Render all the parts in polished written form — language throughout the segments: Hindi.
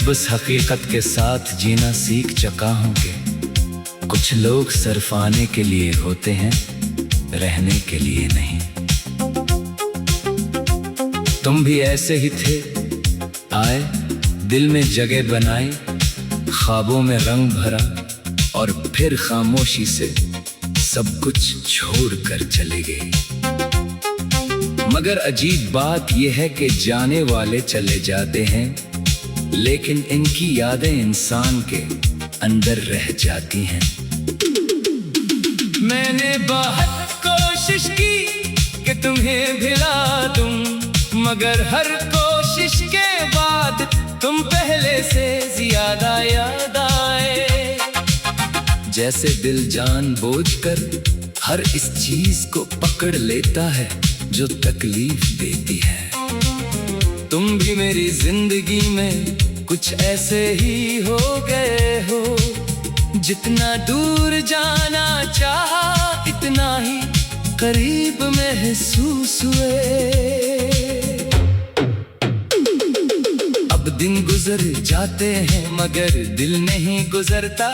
अब इस हकीकत के साथ जीना सीख चुका हूं कि कुछ लोग सिर्फ आने के लिए होते हैं, रहने के लिए नहीं। तुम भी ऐसे ही थे, आए, दिल में जगह बनाई, ख्वाबों में रंग भरा और फिर खामोशी से सब कुछ छोड़ कर चले गए। मगर अजीब बात यह है कि जाने वाले चले जाते हैं, लेकिन इनकी यादें इंसान के अंदर रह जाती हैं। मैंने बहुत कोशिश की कि तुम्हें भुला दूं, मगर हर कोशिश के बाद तुम पहले से ज्यादा याद आए। जैसे दिल जानबूझकर हर इस चीज को पकड़ लेता है जो तकलीफ देती है। तुम भी मेरी जिंदगी में कुछ ऐसे ही हो गए हो, जितना दूर जाना चाहा इतना ही करीब महसूस हुए। अब दिन गुजर जाते हैं मगर दिल नहीं गुजरता,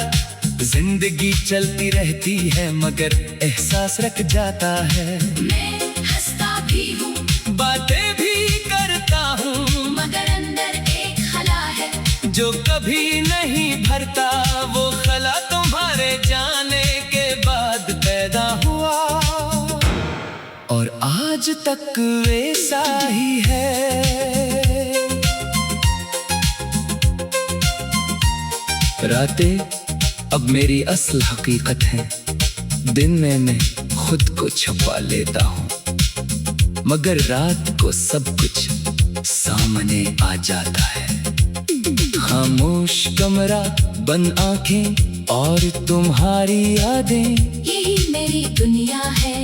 जिंदगी चलती रहती है मगर एहसास रख जाता है। मैं हंसता भी हूँ, बातें भी करता हूँ, मगर अंदर एक खला है जो कभी नहीं भरता। वो खला तुम्हारे जाने के बाद पैदा हुआ और आज तक वैसा ही है। रातें अब मेरी असल हकीकत है, दिन में मैं खुद को छुपा लेता हूँ, मगर रात को सब कुछ सामने आ जाता है। खामोश कमरा, बंद आंखें और तुम्हारी यादें, यही मेरी दुनिया है।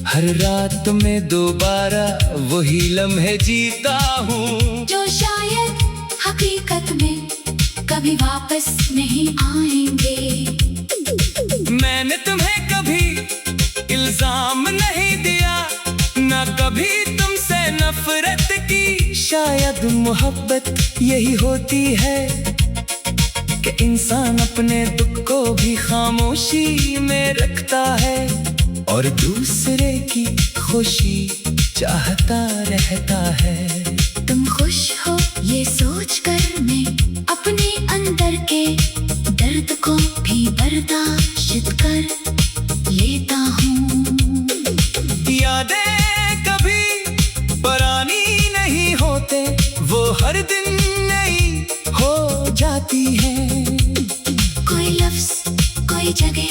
हर रात में दोबारा वही लम्हे जीता हूँ जो शायद हकीकत में कभी वापस नहीं आएंगे। मैंने तुम्हें कभी इल्जाम नहीं दिया, ना कभी तुमसे नफरत की। शायद मोहब्बत यही होती है कि इंसान अपने दुख को भी खामोशी में रखता है और दूसरे की खुशी चाहता रहता है। तुम खुश हो ये सोचकर मैं अपने अंदर के दर्द को भी बर्दाश्त कर लेता हूँ। यादें कभी पुरानी नहीं होते, वो हर दिन नई हो जाती हैं। कोई लफ्ज, कोई जगह,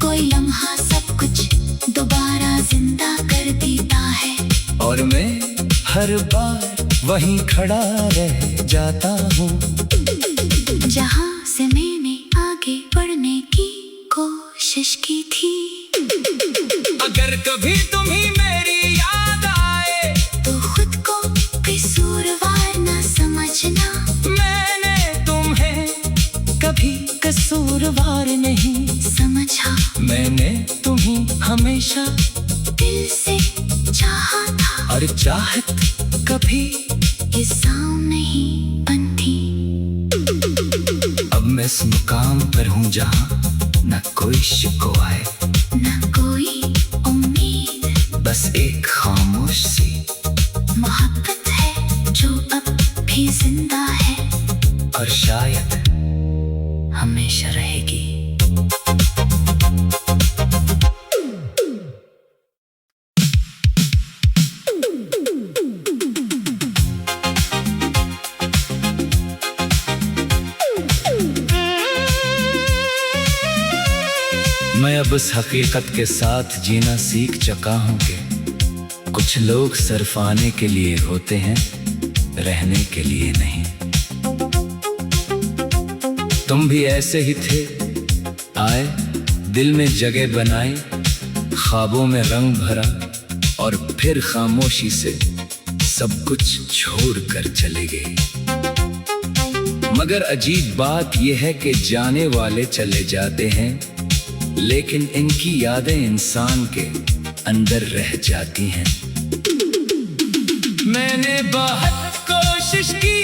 कोई लम्हा सब कुछ दोबारा जिंदा कर देता है और मैं हर बार वहीं खड़ा रह जाता हूँ जहाँ से मैंने आगे बढ़ने की कोशिश की थी। अगर कभी तुम्हें मेरी याद आए तो खुद को कसूरवार न समझना, मैंने तुम्हें कभी कसूरवार नहीं समझा। मैंने तुम्हें हमेशा दिल से चाहा था और चाहत कभी इल्जाम नहीं बनती। अब मैं इस मुकाम पर हूँ जहाँ न कोई शिकवा है, न कोई उम्मीद, बस एक खामोश सी मोहब्बत है जो अब भी जिंदा है और शायद हमेशा रहेगी। मैं अब इस हकीकत के साथ जीना सीख चुका हूं कि कुछ लोग सिर्फ आने के लिए होते हैं, रहने के लिए नहीं। तुम भी ऐसे ही थे, आए, दिल में जगह बनाई, ख्वाबों में रंग भरा और फिर खामोशी से सब कुछ छोड़ कर चले गए। मगर अजीब बात यह है कि जाने वाले चले जाते हैं, लेकिन इनकी यादें इंसान के अंदर रह जाती हैं। मैंने बहुत कोशिश की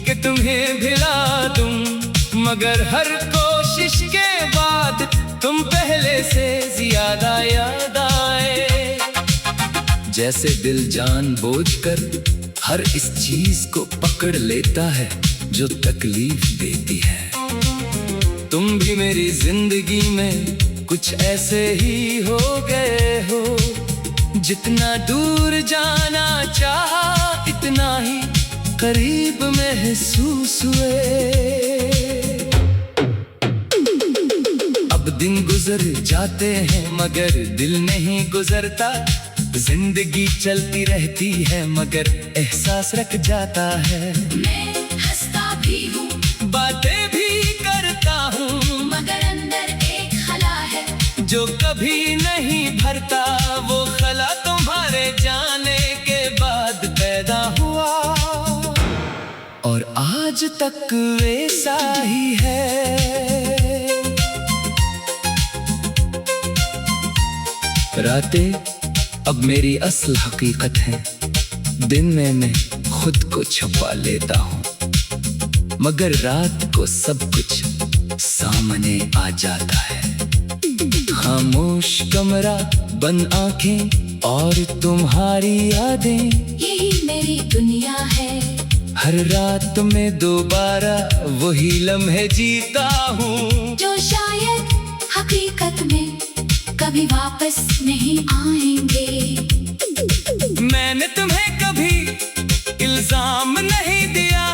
कि तुम्हें भिड़ा दूं, मगर हर कोशिश के बाद तुम पहले से ज्यादा याद आए। जैसे दिल जानबूझकर हर इस चीज को पकड़ लेता है जो तकलीफ देती है। तुम भी मेरी जिंदगी में कुछ ऐसे ही हो गए हो, जितना दूर जाना चाहा इतना ही करीब महसूस हुए। अब दिन गुजर जाते हैं मगर दिल नहीं गुजरता, जिंदगी चलती रहती है मगर एहसास रख जाता है। मैं हंसता भी हूँ, बातें भी करता हूँ, मगर अंदर एक खला है जो कभी नहीं भरता। वो खला तुम्हारे जाने के बाद पैदा हुआ और आज तक वैसा ही है। रातें अब मेरी असल हकीकत है, दिन में मैं खुद को छुपा लेता हूँ, मगर रात को सब कुछ सामने आ जाता है। खामोश कमरा, बंद आंखें और तुम्हारी यादें, यही मेरी दुनिया है। हर रात में दोबारा वही लम्हे जीता हूँ, जो शायद हकीकत में कभी वापस नहीं आएंगे। मैंने तुम्हें कभी इल्जाम नहीं दिया,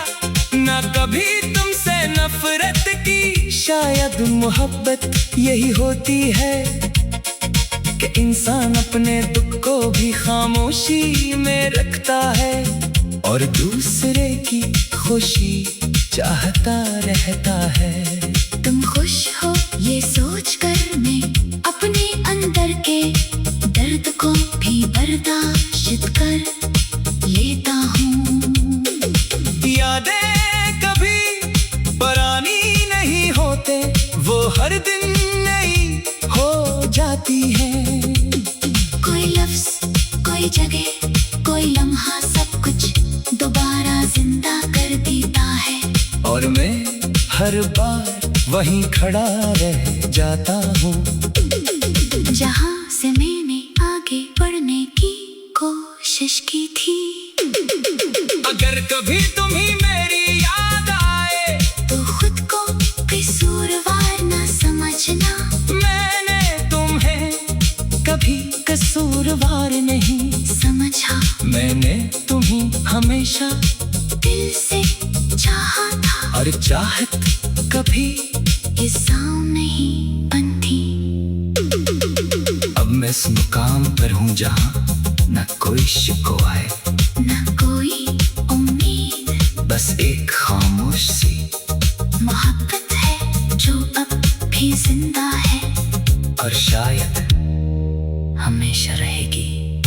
ना कभी तुमसे नफरत की। शायद मोहब्बत यही होती है कि इंसान अपने दुख को भी खामोशी में रखता है और दूसरे की खुशी चाहता रहता है। तुम खुश हो ये सोचकर मैं अपने अंदर के दर्द को भी बर्दाश्त कर लेता हूँ। यादें कभी पुरानी नहीं होते, वो हर दिन नई हो जाती हैं। कोई लफ्ज, कोई जगह, कोई लम्हा, सब कुछ दोबारा जिंदा कर देता है और मैं हर बार वहीं खड़ा रह जाता हूँ, जहाँ से मैंने आगे बढ़ने की कोशिश की थी। अगर कभी तुम्ही मेरी याद आए तो खुद को कसूरवार ना समझना, मैंने तुम्हें कभी कसूरवार नहीं समझा। मैंने तुम्हें हमेशा दिल से चाहा था और चाहत कभी इल्जाम नहीं बनती। अब मैं इस मुकाम पर हूँ जहाँ न कोई शिकवा है, न कोई उम्मीद, बस एक खामोश सी मोहब्बत है जो अब भी जिंदा है और शायद हमेशा रहेगी।